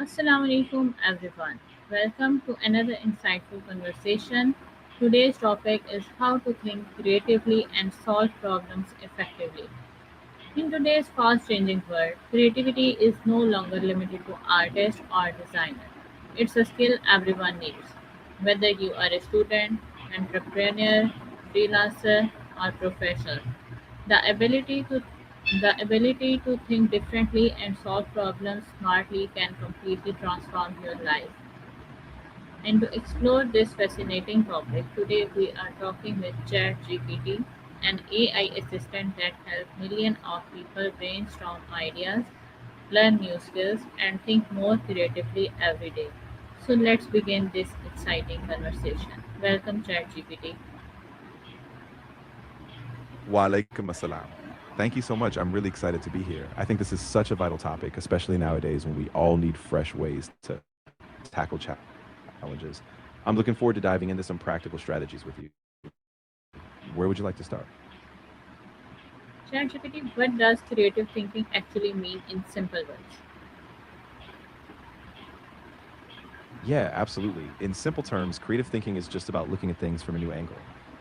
Assalamu alaikum everyone. Welcome to another insightful conversation. Today's topic is how to think creatively and solve problems effectively. In today's fast changing world, creativity is no longer limited to artists or designers. It's a skill everyone needs. Whether you are a student, entrepreneur, freelancer, or professional, the ability to the ability to think differently and solve problems smartly can completely transform your life. And to explore this fascinating topic, today we are talking with ChatGPT, an AI assistant that helps millions of people brainstorm ideas, learn new skills, and think more creatively every day. So let's begin this exciting conversation. Welcome, ChatGPT. Wa alaikum assalam. Thank you so much. I'm really excited to be here. I think this is such a vital topic, especially nowadays when we all need fresh ways to tackle challenges. I'm looking forward to diving into some practical strategies with you. Where would you like to start? ChatGPT, what does creative thinking actually mean in simple words? Yeah, absolutely. In simple terms, creative thinking is just about looking at things from a new angle.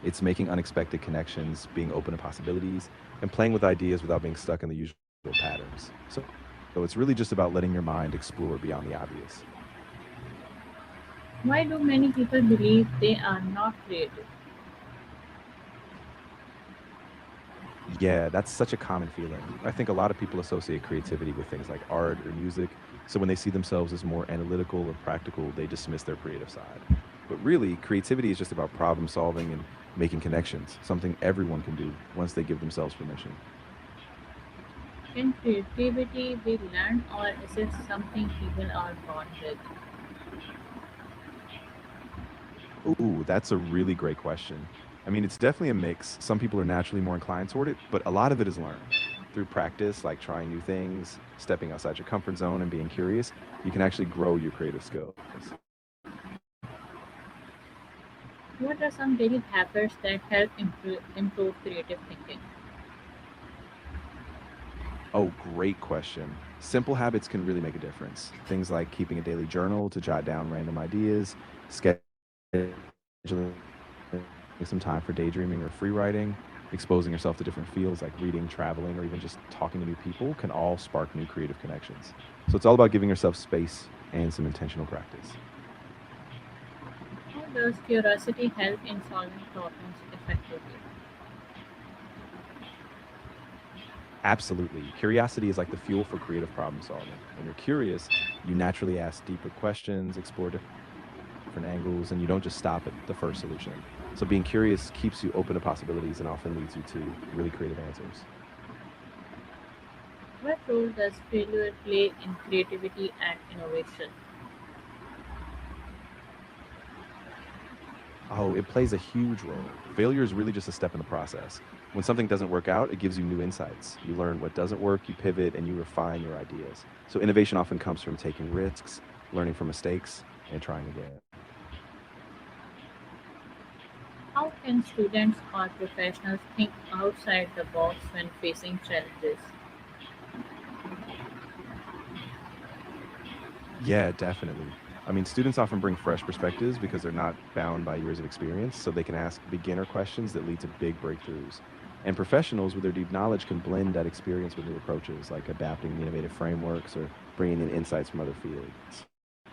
It's making unexpected connections, being open to possibilities, and playing with ideas without being stuck in the usual patterns. So it's really just about letting your mind explore beyond the obvious. Why do many people believe they are not creative? Yeah, that's such a common feeling. I think a lot of people associate creativity with things like art or music. So when they see themselves as more analytical or practical, they dismiss their creative side. But really, creativity is just about problem solving and making connections, something everyone can do once they give themselves permission. Can creativity be learned or is it something people are born with? Ooh, that's a really great question. I mean, it's definitely a mix. Some people are naturally more inclined toward it, but a lot of it is learned. Through practice, like trying new things, stepping outside your comfort zone, and being curious, you can actually grow your creative skills. What are some daily habits that help improve creative thinking? Oh, great question. Simple habits can really make a difference. Things like keeping a daily journal to jot down random ideas, scheduling some time for daydreaming or free writing, exposing yourself to different fields like reading, traveling, or even just talking to new people can all spark new creative connections. So it's all about giving yourself space and some intentional practice. How does curiosity help in solving problems effectively? Absolutely. Curiosity is like the fuel for creative problem solving. When you're curious, you naturally ask deeper questions, explore different angles, and you don't just stop at the first solution. So being curious keeps you open to possibilities and often leads you to really creative answers. What role does failure play in creativity and innovation? Oh, it plays a huge role. Failure is really just a step in the process. When something doesn't work out, it gives you new insights. You learn what doesn't work, you pivot, and you refine your ideas. So innovation often comes from taking risks, learning from mistakes, and trying again. How can students or professionals think outside the box when facing challenges? Yeah, definitely. I mean, students often bring fresh perspectives because they're not bound by years of experience, so they can ask beginner questions that lead to big breakthroughs. And professionals with their deep knowledge can blend that experience with new approaches, like adapting innovative frameworks or bringing in insights from other fields.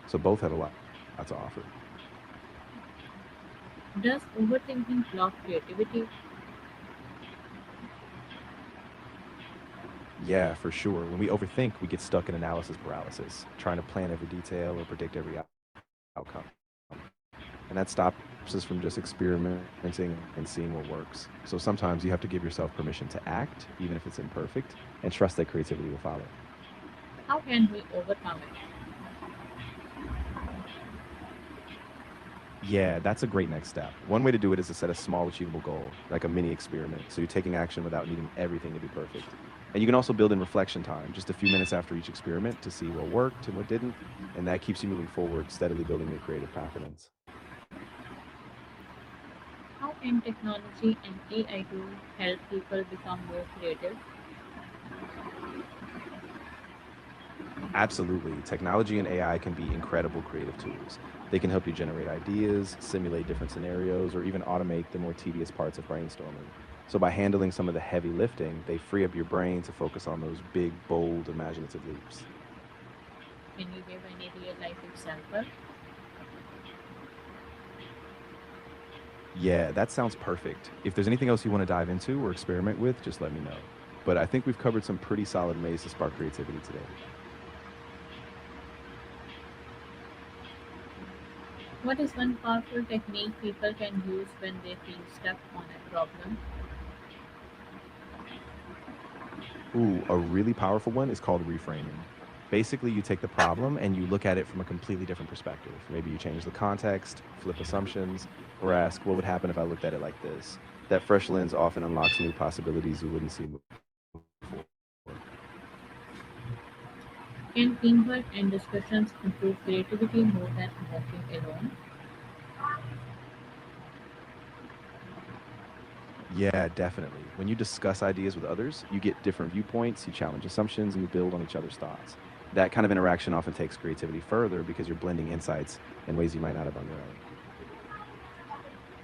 So both have a lot to offer. Does overthinking block creativity? Yeah, for sure. When we overthink, we get stuck in analysis paralysis, trying to plan every detail or predict every outcome. And that stops us from just experimenting and seeing what works. So sometimes you have to give yourself permission to act, even if it's imperfect, and trust that creativity will follow. How can we overcome it? Yeah, that's a great next step. One way to do it is to set a small, achievable goal, like a mini experiment. So you're taking action without needing everything to be perfect. And you can also build in reflection time, just a few minutes after each experiment to see what worked and what didn't. And that keeps you moving forward, steadily building your creative confidence. How can technology and AI tools help people become more creative? Absolutely. Technology and AI can be incredible creative tools. They can help you generate ideas, simulate different scenarios, or even automate the more tedious parts of brainstorming. So, by handling some of the heavy lifting, they free up your brain to focus on those big, bold, imaginative leaps. Can you give any real life example? Yeah, that sounds perfect. If there's anything else you want to dive into or experiment with, just let me know. But I think we've covered some pretty solid ways to spark creativity today. What is one powerful technique people can use when they feel stuck on a problem? Ooh, a really powerful one is called reframing. Basically, you take the problem and you look at it from a completely different perspective. Maybe you change the context, flip assumptions, or ask, what would happen if I looked at it like this? That fresh lens often unlocks new possibilities you wouldn't see before. Can teamwork and discussions improve creativity more than working alone? Yeah, definitely. When you discuss ideas with others, you get different viewpoints, you challenge assumptions, and you build on each other's thoughts. That kind of interaction often takes creativity further because you're blending insights in ways you might not have on your own.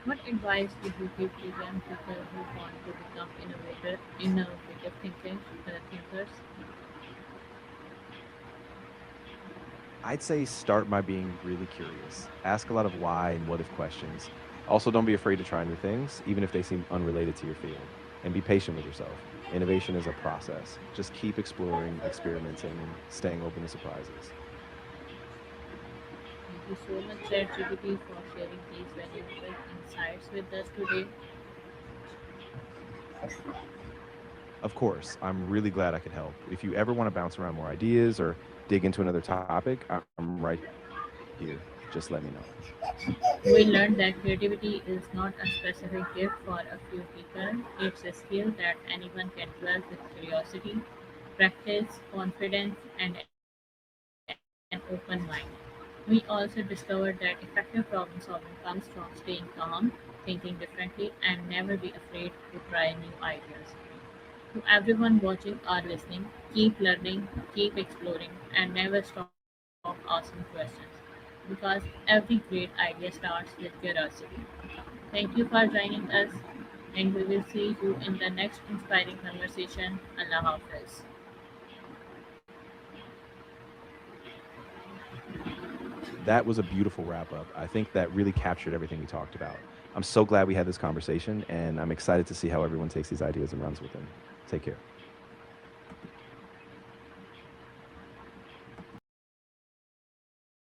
What advice would you give to young people who want to become innovative thinkers? I'd say start by being really curious. Ask a lot of why and what if questions. Also, don't be afraid to try new things, even if they seem unrelated to your field. And be patient with yourself. Innovation is a process. Just keep exploring, experimenting, and staying open to surprises. Thank you so much, ChatGPT, for sharing these valuable insights with us today. Of course, I'm really glad I could help. If you ever want to bounce around more ideas or dig into another topic, I'm right here. Just let me know. We learned that creativity is not a specific gift for a few people. It's a skill that anyone can develop with curiosity, practice, confidence, and an open mind. We also discovered that effective problem solving comes from staying calm, thinking differently, and never be afraid to try new ideas. To everyone watching or listening, keep learning, keep exploring, and never stop asking questions because every great idea starts with curiosity. Thank you for joining us, and we will see you in the next inspiring conversation. Allah Hafiz. That was a beautiful wrap up. I think that really captured everything we talked about. I'm so glad we had this conversation, and I'm excited to see how everyone takes these ideas and runs with them. Take care.